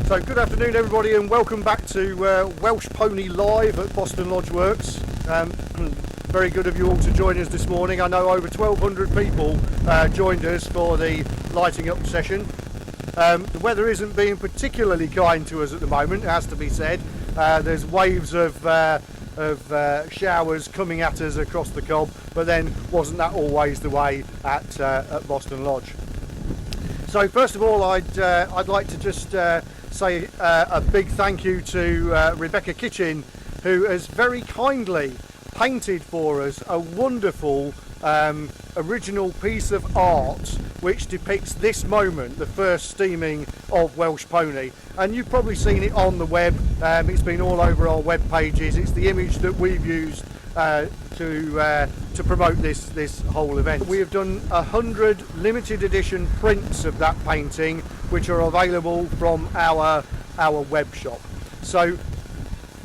So good afternoon everybody and welcome back to Welsh Pony Live at Boston Lodge Works. Very good of you all to join us this morning. I know over 1,200 people joined us for the lighting up session. The weather isn't being particularly kind to us at the moment, it has to be said. There's waves of showers coming at us across the cob, but then wasn't that always the way at Boston Lodge? So first of all, I'd like to just say a big thank you to Rebecca Kitchen, who has very kindly painted for us a wonderful original piece of art which depicts this moment, the first steaming of Welsh Pony. And you've probably seen it on the web, it's been all over our web pages. It's the image that we've used to promote this whole event. We have done 100 limited edition prints of that painting, which are available from our web shop. So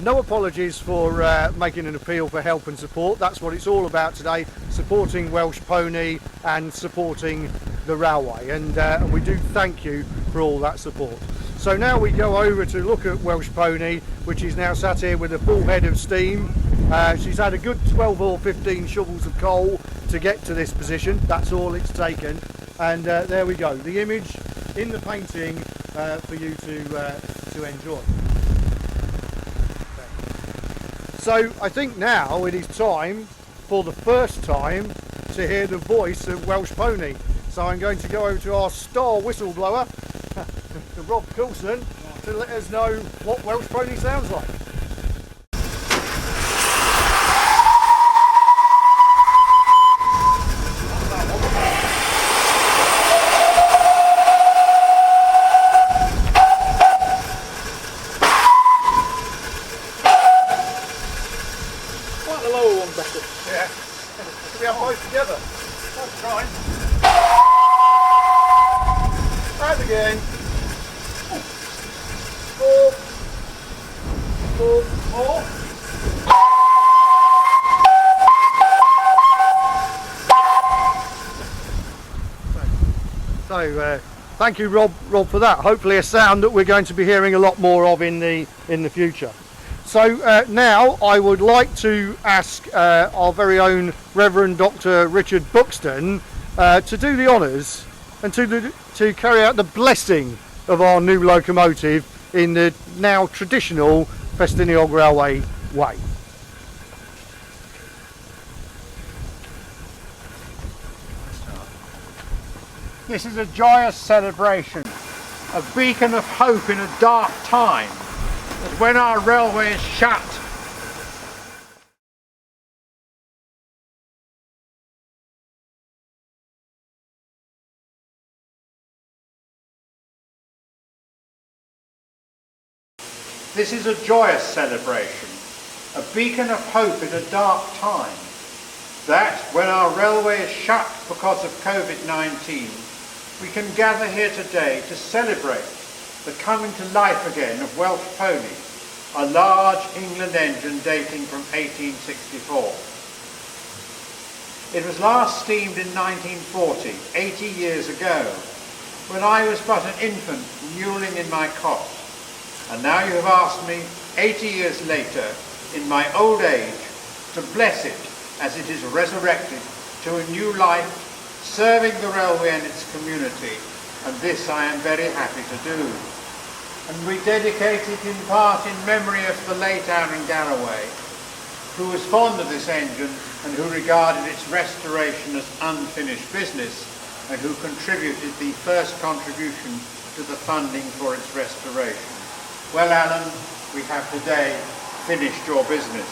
no apologies for making an appeal for help and support. That's what it's all about today, supporting Welsh Pony and supporting the railway, and we do thank you for all that support. So now we go over to look at Welsh Pony, which is now sat here with a full head of steam. She's had a good 12 or 15 shovels of coal to get to this position. That's all it's taken, and there we go, the image in the painting for you to enjoy. So I think now it is time, for the first time, to hear the voice of Welsh Pony. So I'm going to go over to our star whistleblower, to Rob Coulson, to let us know what Welsh Pony sounds like. Quite a low one, better. Yeah. We have both together. Let's try. And again. 4, 4, 4. So thank you, Rob, for that. Hopefully a sound that we're going to be hearing a lot more of in the future. So now I would like to ask our very own Reverend Dr. Richard Buxton to do the honours and to carry out the blessing of our new locomotive in the now traditional Ffestiniog Railway way. This is a joyous celebration, a beacon of hope in a dark time, that when our railway is shut, this is a joyous celebration, a beacon of hope in a dark time, that when our railway is shut because of COVID-19, we can gather here today to celebrate the coming to life again of Welsh Pony, a large England engine dating from 1864. It was last steamed in 1940, 80 years ago, when I was but an infant mewling in my cot. And now you have asked me, 80 years later, in my old age, to bless it as it is resurrected to a new life, serving the railway and its community, and this I am very happy to do. And we dedicate it in part in memory of the late Aaron Garraway, who was fond of this engine and who regarded its restoration as unfinished business, and who contributed the first contribution to the funding for its restoration. Well, Alan, we have today finished your business.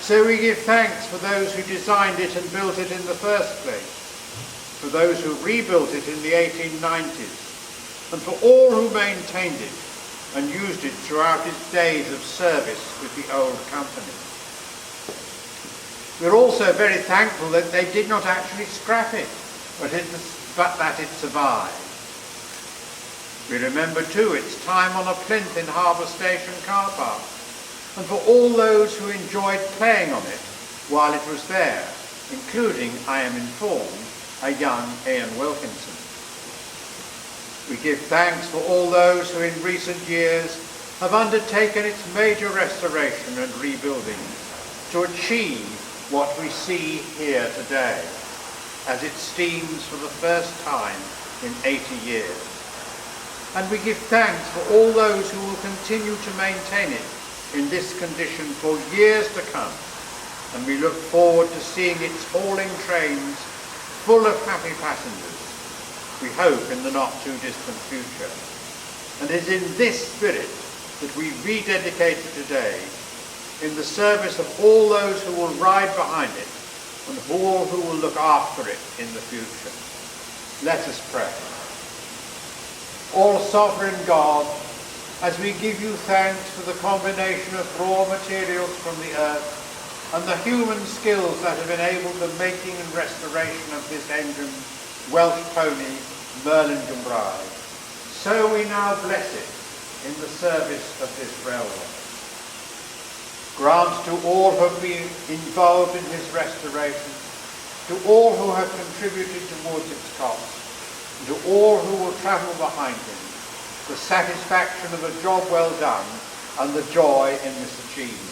So we give thanks for those who designed it and built it in the first place, for those who rebuilt it in the 1890s, and for all who maintained it and used it throughout its days of service with the old company. We're also very thankful that they did not actually scrap it, but that it survived. We remember too its time on a plinth in Harbour Station car park, and for all those who enjoyed playing on it while it was there, including, I am informed, a young Ian Wilkinson. We give thanks for all those who in recent years have undertaken its major restoration and rebuilding to achieve what we see here today, as it steams for the first time in 80 years. And we give thanks for all those who will continue to maintain it in this condition for years to come. And we look forward to seeing its hauling trains full of happy passengers, we hope in the not too distant future. And it is in this spirit that we rededicate it today, in the service of all those who will ride behind it and all who will look after it in the future. Let us pray. All sovereign God, as we give you thanks for the combination of raw materials from the earth and the human skills that have enabled the making and restoration of this engine, Welsh Pony, Merlin Gymraeg, so we now bless it in the service of this railway. Grant to all who have been involved in his restoration, to all who have contributed towards its cost, and to all who will travel behind him, the satisfaction of a job well done and the joy in this achievement.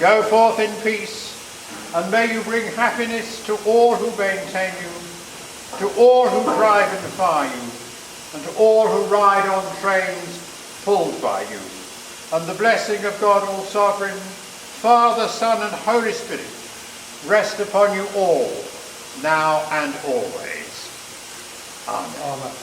Go forth in peace, and may you bring happiness to all who maintain you, to all who drive and defy you, and to all who ride on trains pulled by you. And the blessing of God all sovereign, Father, Son and Holy Spirit, rest upon you all, now and always. Amen. Amen.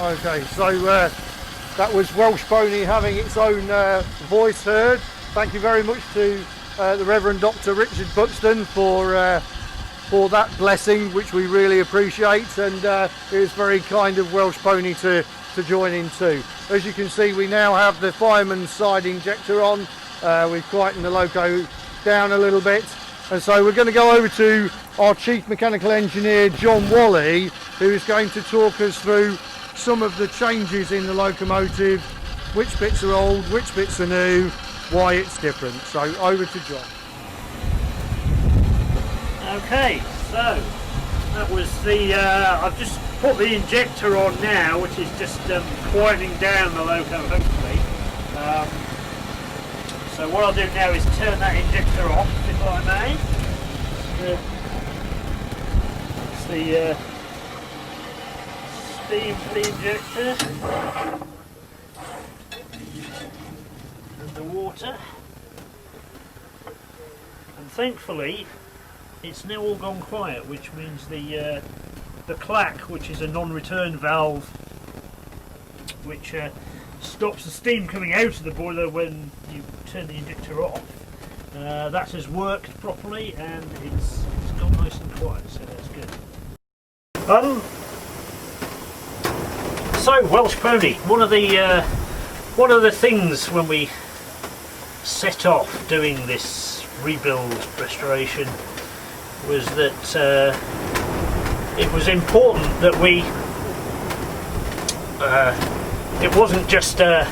Okay, so that was Welsh Pony having its own voice heard. Thank you very much to the Reverend Dr. Richard Buxton for that blessing, which we really appreciate, and it was very kind of Welsh Pony to join in too. As you can see, we now have the fireman's side injector on. We've quietened the loco down a little bit, and so we're going to go over to our Chief Mechanical Engineer Jon Whalley, who is going to talk us through some of the changes in the locomotive, which bits are old, which bits are new, why it's different. So over to Jon. Okay, so that was the, I've just put the injector on now, which is just quietening down the loco hopefully. So what I'll do now is turn that injector off, if I may. It's the steam for the injector and the water, and thankfully it's now all gone quiet, which means the clack, which is a non-return valve which stops the steam coming out of the boiler when you turn the injector off, that has worked properly and it's gone nice and quiet, so that's good. So Welsh Pony, one of the things when we set off doing this rebuild restoration was that it was important that we it wasn't just a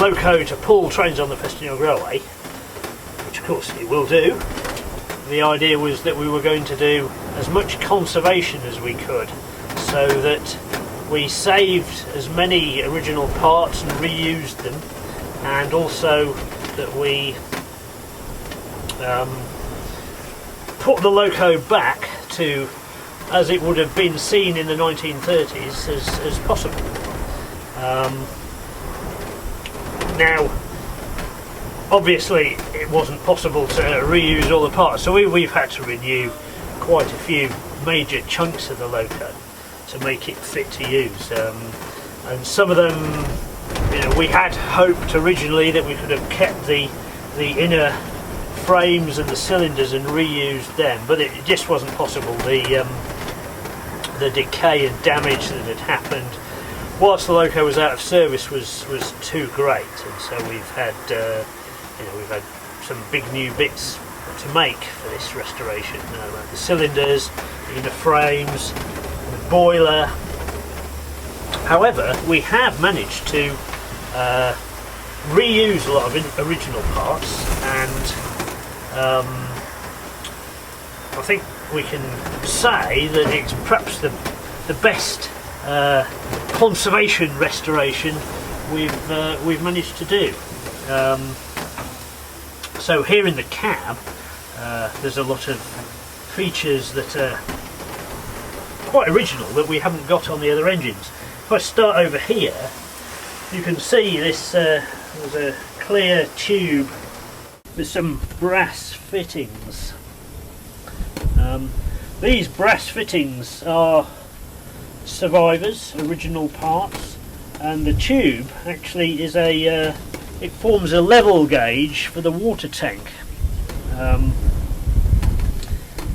loco to pull trains on the Ffestiniog Railway, which of course it will do. The idea was that we were going to do as much conservation as we could, so that we saved as many original parts and reused them, and also that we put the loco back to as it would have been seen in the 1930s as possible. Now obviously it wasn't possible to reuse all the parts, so we've had to renew quite a few major chunks of the loco to make it fit to use, and some of them, you know, we had hoped originally that we could have kept the inner frames and the cylinders and reused them, but it just wasn't possible. The decay and damage that had happened whilst the loco was out of service was too great, and so we've had we've had some big new bits to make for this restoration. The cylinders, the inner frames, the boiler. However, we have managed to reuse a lot of original parts, and I think we can say that it's perhaps the best conservation restoration we've managed to do. So here in the cab, there's a lot of features that are quite original that we haven't got on the other engines. If I start over here, you can see this. There's a clear tube with some brass fittings. These brass fittings are survivors, original parts, and the tube actually is it forms a level gauge for the water tank.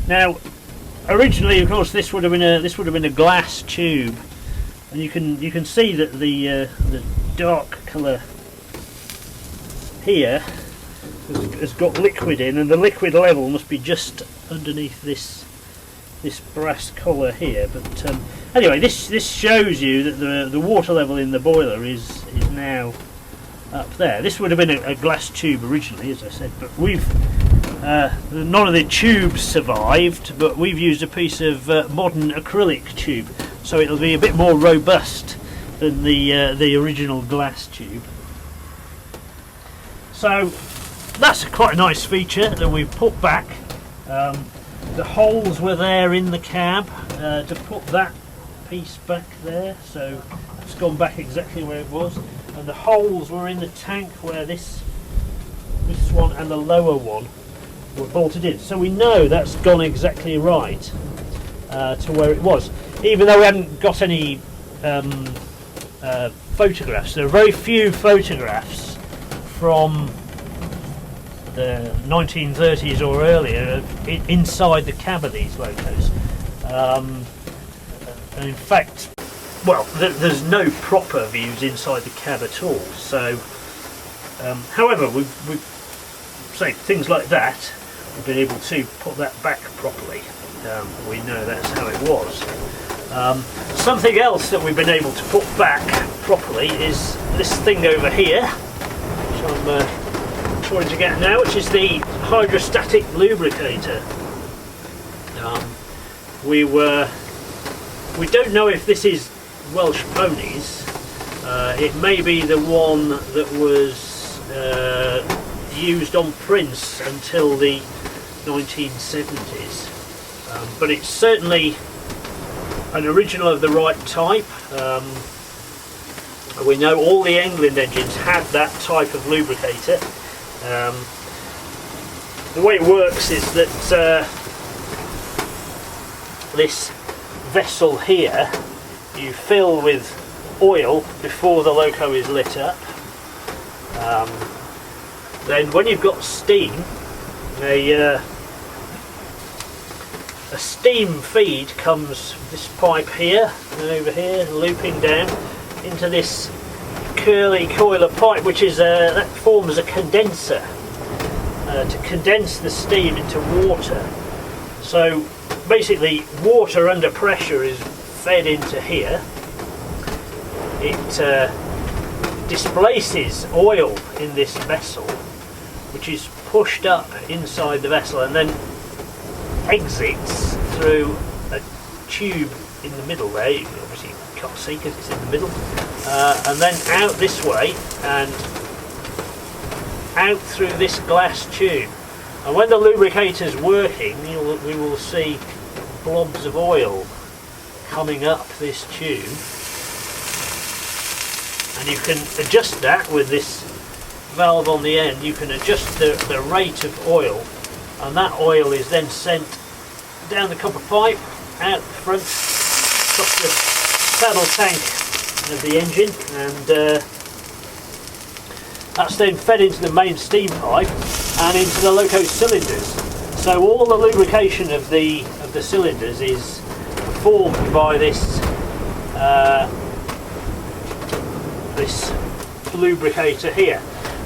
Now, originally, of course, this would have been a glass tube, and you can see that the dark colour here has got liquid in, and the liquid level must be just underneath this brass collar here. But anyway, this shows you that the water level in the boiler is now up there. This would have been a glass tube originally, as I said, but we've none of the tubes survived, but we've used a piece of modern acrylic tube, so it'll be a bit more robust than the original glass tube. So that's quite a nice feature that we've put back. The holes were there in the cab to put that piece back there, so it's gone back exactly where it was, and the holes were in the tank where this one and the lower one were bolted in, so we know that's gone exactly right to where it was, even though we haven't got any photographs. There are very few photographs from the 1930s or earlier inside the cab of these locos, and in fact, well, there's no proper views inside the cab at all. So however, we've say things like that, we've been able to put that back properly. We know that's how it was. Something else that we've been able to put back properly is this thing over here, which I'm trying to get now, which is the hydrostatic lubricator. We don't know if this is Welsh Ponies. It may be the one that was used on prints until the 1970s, but it's certainly an original of the right type. We know all the England engines had that type of lubricator. The way it works is that this vessel here you fill with oil before the loco is lit up. Then when you've got steam, a steam feed comes this pipe here and over here, looping down into this curly coiler pipe, which is that forms a condenser to condense the steam into water. So basically, water under pressure is fed into here. It displaces oil in this vessel, which is pushed up inside the vessel and then exits through a tube in the middle there. You obviously can't see because it's in the middle, and then out this way and out through this glass tube. And when the lubricator's working, we will see blobs of oil coming up this tube, and you can adjust that with this valve on the end. You can adjust the rate of oil, and that oil is then sent down the copper pipe, out the front, across the saddle tank of the engine, and that's then fed into the main steam pipe and into the loco cylinders. So all the lubrication of the cylinders is performed by this this lubricator here.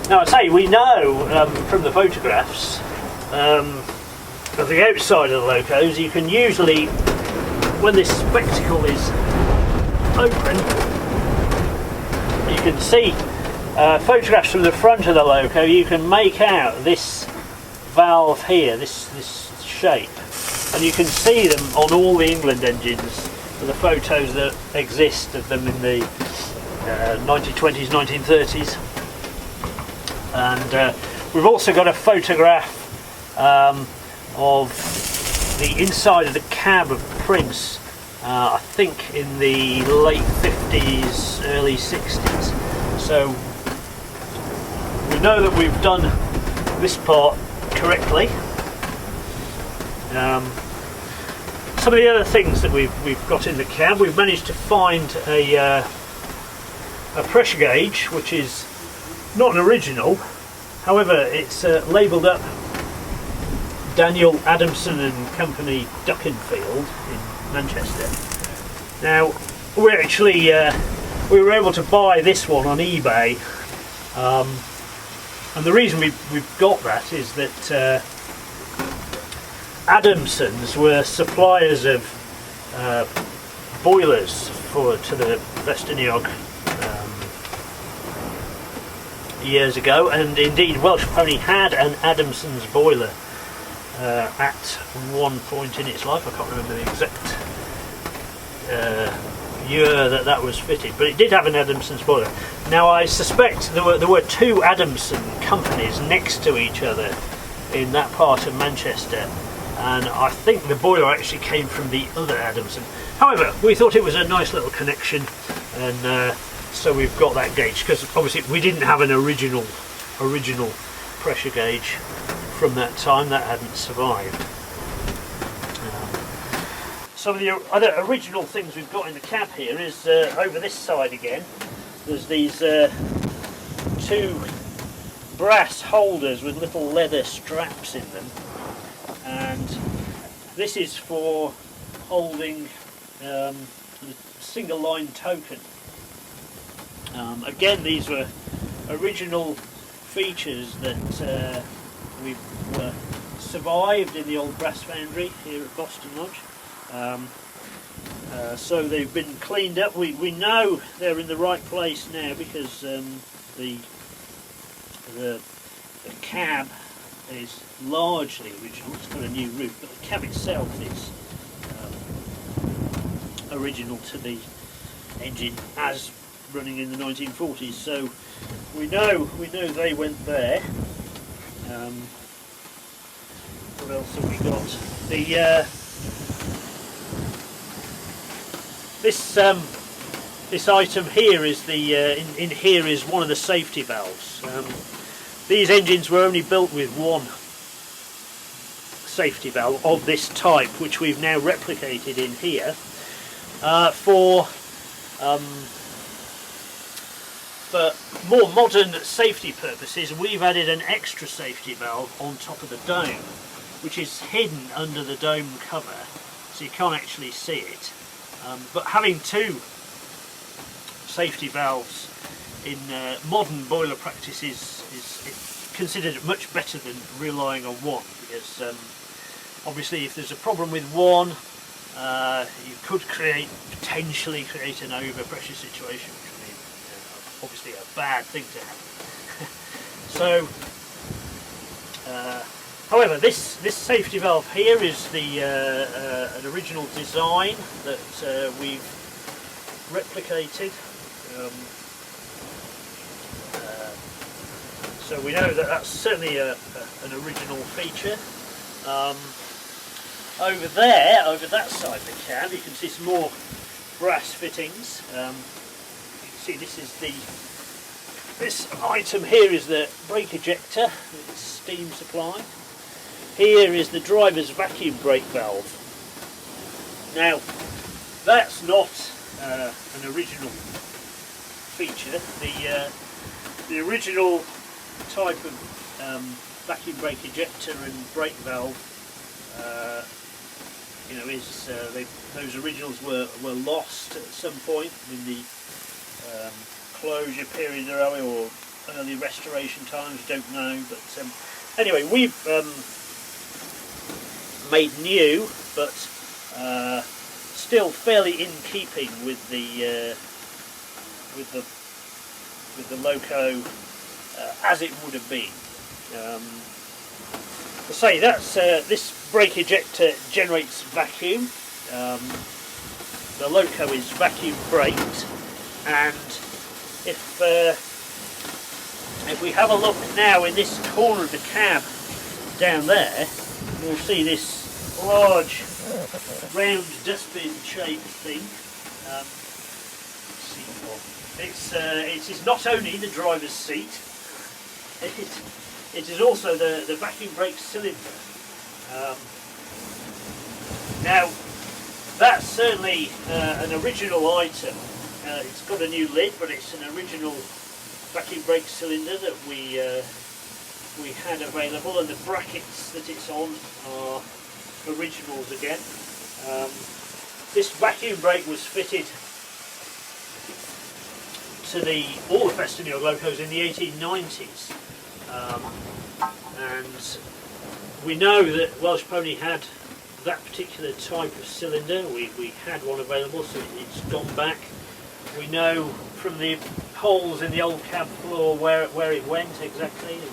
Now I say we know from the photographs of the outside of the locos, you can usually, when this spectacle is open, you can see photographs from the front of the loco. You can make out this valve here, this shape, and you can see them on all the England engines, the photos that exist of them in the 1920s, 1930s. And we've also got a photograph of the inside of the cab of Prince, I think in the late 50s, early 60s. So we know that we've done this part correctly. Some of the other things that we've got in the cab, we've managed to find a pressure gauge, which is not an original. However, it's labelled up Daniel Adamson and Company Duckenfield in Manchester. Now, we're actually we were able to buy this one on eBay, and the reason we've got that is that Adamsons were suppliers of boilers to the Ffestiniog years ago, and indeed Welsh Pony had an Adamson's boiler at one point in its life. I can't remember the exact year that was fitted, but it did have an Adamson's boiler. Now I suspect there were two Adamson companies next to each other in that part of Manchester, and I think the boiler actually came from the other Adamson. However, we thought it was a nice little connection, and so we've got that gauge, because obviously we didn't have an original pressure gauge from that time. That hadn't survived. Some of the other original things we've got in the cab here is over this side again. There's these two brass holders with little leather straps in them, and this is for holding the single line token. Again, these were original features that we survived in the old brass foundry here at Boston Lodge. So they've been cleaned up. We know they're in the right place now, because the cab is largely original. It's got a new roof, but the cab itself is original to the engine as running in the 1940s. So we know they went there. What else have we got? This item here is in here is one of the safety valves. These engines were only built with one safety valve of this type, which we've now replicated in here for more modern safety purposes. We've added an extra safety valve on top of the dome, which is hidden under the dome cover, so you can't actually see it. But having two safety valves in modern boiler practice is considered much better than relying on one, because obviously if there's a problem with one, you could potentially create an overpressure situation, which would be obviously a bad thing to happen. So however, this safety valve here is an original design that we've replicated. So we know that that's certainly an original feature. Over there, over that side of the cab, you can see some more brass fittings. You can see this item here is the brake ejector with its steam supply. Here is the driver's vacuum brake valve. Now, that's not an original feature. The original type of vacuum brake ejector and brake valve, those originals were lost at some point in the closure period or early restoration times. Don't know, but anyway, we've made new, but still fairly in keeping with the loco as it would have been. To say that's this brake ejector generates vacuum. The loco is vacuum braked, and if we have a look now in this corner of the cab down there, you'll see this large round dustbin shaped thing. It is not only the driver's seat, it is also the vacuum brake cylinder. Now that's certainly an original item. It's got a new lid, but it's an original vacuum brake cylinder that we had available, and the brackets that it's on are originals again. This vacuum brake was fitted to all the Ffestiniog locos in the 1890s, and we know that Welsh Pony had that particular type of cylinder. We had one available, so it's gone back. We know from the holes in the old cab floor where it went exactly, and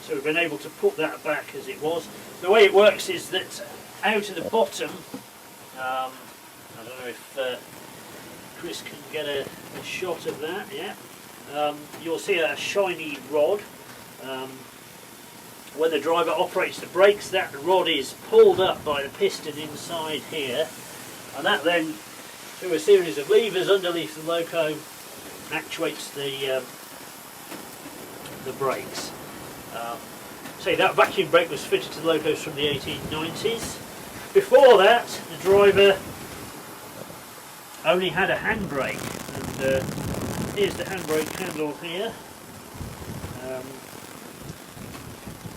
so we've been able to put that back as it was. The way it works is that out at the bottom, I don't know if Chris can get a shot of that. Yeah, you'll see a shiny rod. When the driver operates the brakes, that rod is pulled up by the piston inside here, and that then, through a series of levers underneath the loco, actuates the brakes. So that vacuum brake was fitted to the locos from the 1890s. Before that, the driver only had a handbrake, and here's the handbrake handle here.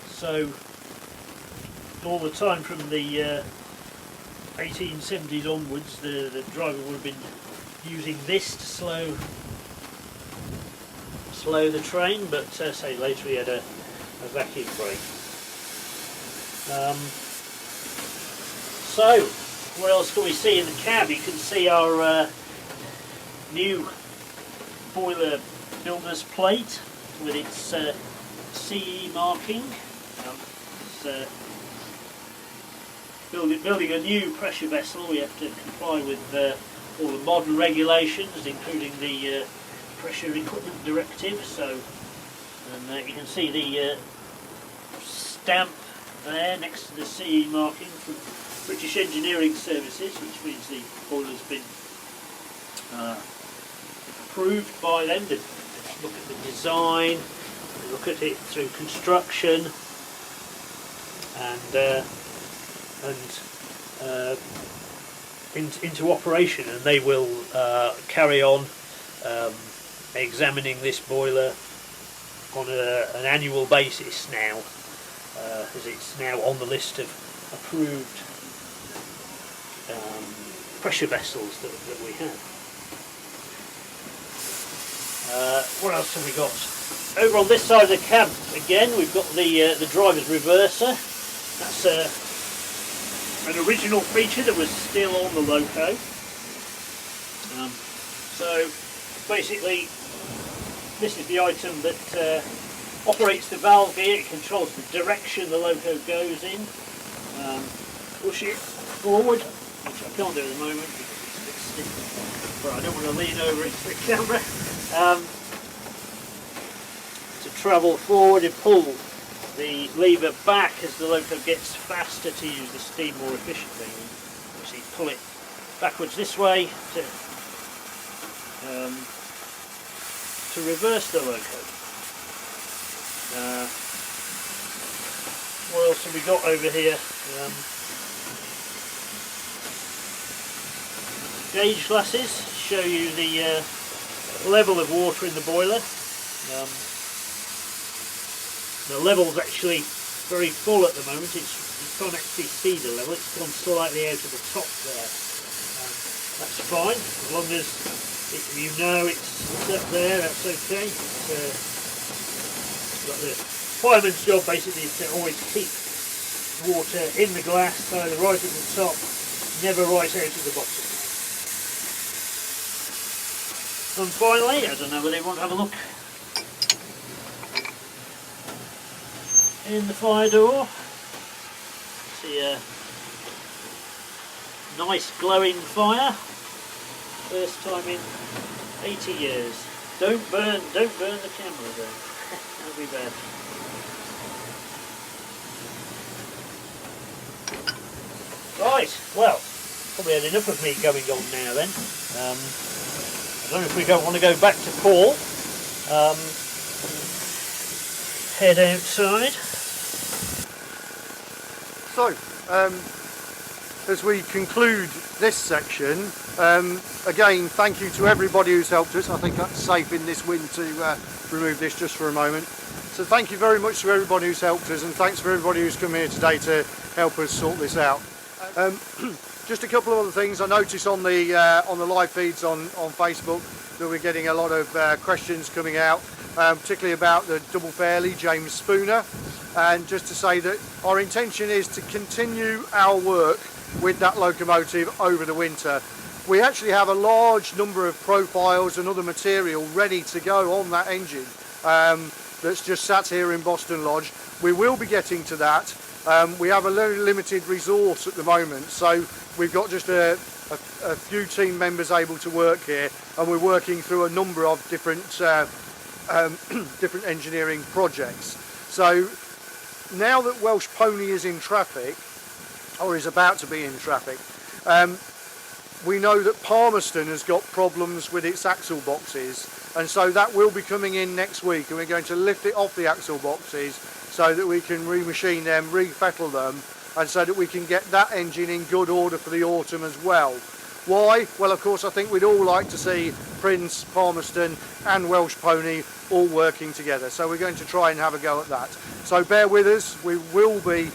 So all the time from the 1870s onwards, the driver would have been using this to slow the train, but say later he had a vacuum brake. So what else can we see in the cab? You can see our new boiler builder's plate with its CE marking. Building a new pressure vessel, we have to comply with all the modern regulations, including the pressure equipment directive. So, and you can see the stamp there next to the CE marking from British Engineering Services, which means the boiler's been approved by them. They look at the design, they look at it through construction, and into operation, and they will carry on examining this boiler on an annual basis now, as it's now on the list of approved pressure vessels that we have. What else have we got? Over on this side of the cab again, we've got the driver's reverser. That's an original feature that was still on the loco. So basically, this is the item that operates the valve here. It controls the direction the loco goes in. Push it forward, which I can't do at the moment because it's a bit stiff, but I don't want to lean over into the camera. To travel forward and pull the lever back as the loco gets faster to use the steam more efficiently. Obviously pull it backwards this way to reverse the loco. What else have we got over here? Gauge glasses show you the level of water in the boiler. The level's actually very full at the moment. You can't actually see the level. It's gone slightly out of the top there. That's fine, as long as you know it's up there. That's okay. It's got the fireman's job basically is to always keep water in the glass, either right at the top, never right out at the bottom. And finally, I don't know whether you want to have a look in the fire door. See a nice glowing fire. First time in 80 years. Don't burn the camera though. That'll be bad. Right, well, probably had enough of me going on now then. I don't know if we don't want to go back to Paul. Head outside. So, as we conclude this section, again, thank you to everybody who's helped us. I think that's safe in this wind to remove this just for a moment. So thank you very much to everybody who's helped us, and thanks for everybody who's come here today to help us sort this out. Just a couple of other things. I notice on the live feeds on Facebook that we're getting a lot of questions coming out, particularly about the double fairley, James Spooner. And just to say that our intention is to continue our work with that locomotive over the winter. We actually have a large number of profiles and other material ready to go on that engine that's just sat here in Boston Lodge. We will be getting to that. We have a very limited resource at the moment, so we've got just a few team members able to work here, and we're working through a number of different different engineering projects. So now that Welsh Pony is in traffic, or is about to be in traffic, we know that Palmerston has got problems with its axle boxes, and so that will be coming in next week, and we're going to lift it off the axle boxes so that we can remachine them, refettle them, and so that we can get that engine in good order for the autumn as well. Why? Well, of course, I think we'd all like to see Prince, Palmerston and Welsh Pony all working together, so we're going to try and have a go at that. So bear with us, we will be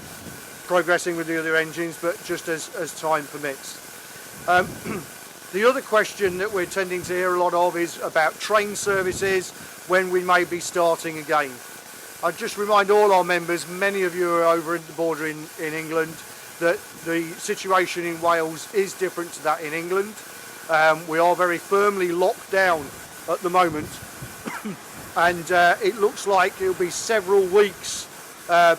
progressing with the other engines, but just as time permits. The other question that we're tending to hear a lot of is about train services, when we may be starting again. I'd just remind all our members, many of you are over at the border in England, that the situation in Wales is different to that in England. We are very firmly locked down at the moment, and it looks like it'll be several weeks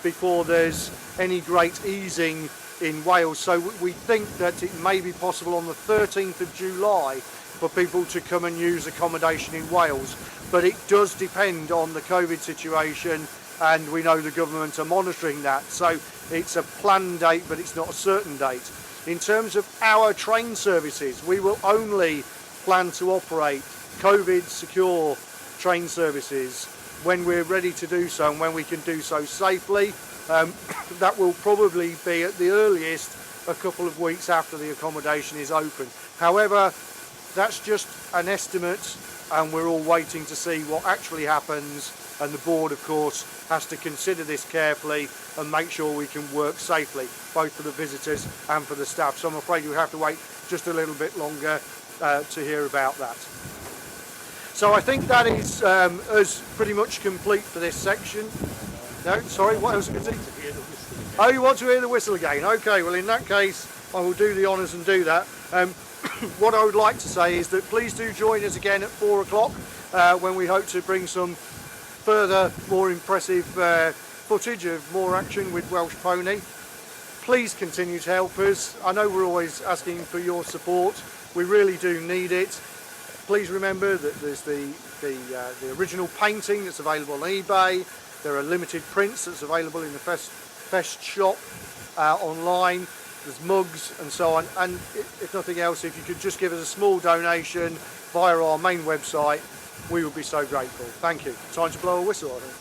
before there's any great easing in Wales. So we think that it may be possible on the 13th of July for people to come and use accommodation in Wales, but it does depend on the COVID situation, and we know the government are monitoring that, so it's a planned date but it's not a certain date. In terms of our train services, we will only plan to operate COVID secure train services when we're ready to do so and when we can do so safely. That will probably be at the earliest a couple of weeks after the accommodation is open. However, that's just an estimate, and we're all waiting to see what actually happens, and the board of course has to consider this carefully and make sure we can work safely, both for the visitors and for the staff. So I'm afraid we have to wait just a little bit longer to hear about that. So I think that is us pretty much complete for this section. No, sorry, what else was it? Oh, you want to hear the whistle again? Okay, well in that case I will do the honours and do that. What I would like to say is that please do join us again at 4 o'clock when we hope to bring some further, more impressive footage of more action with Welsh Pony. Please continue to help us. I know we're always asking for your support. We really do need it. Please remember that there's the original painting that's available on eBay. There are limited prints that's available in the Fest shop online. There's mugs and so on. And if nothing else, if you could just give us a small donation via our main website, we would be so grateful. Thank you. Time to blow a whistle, I think.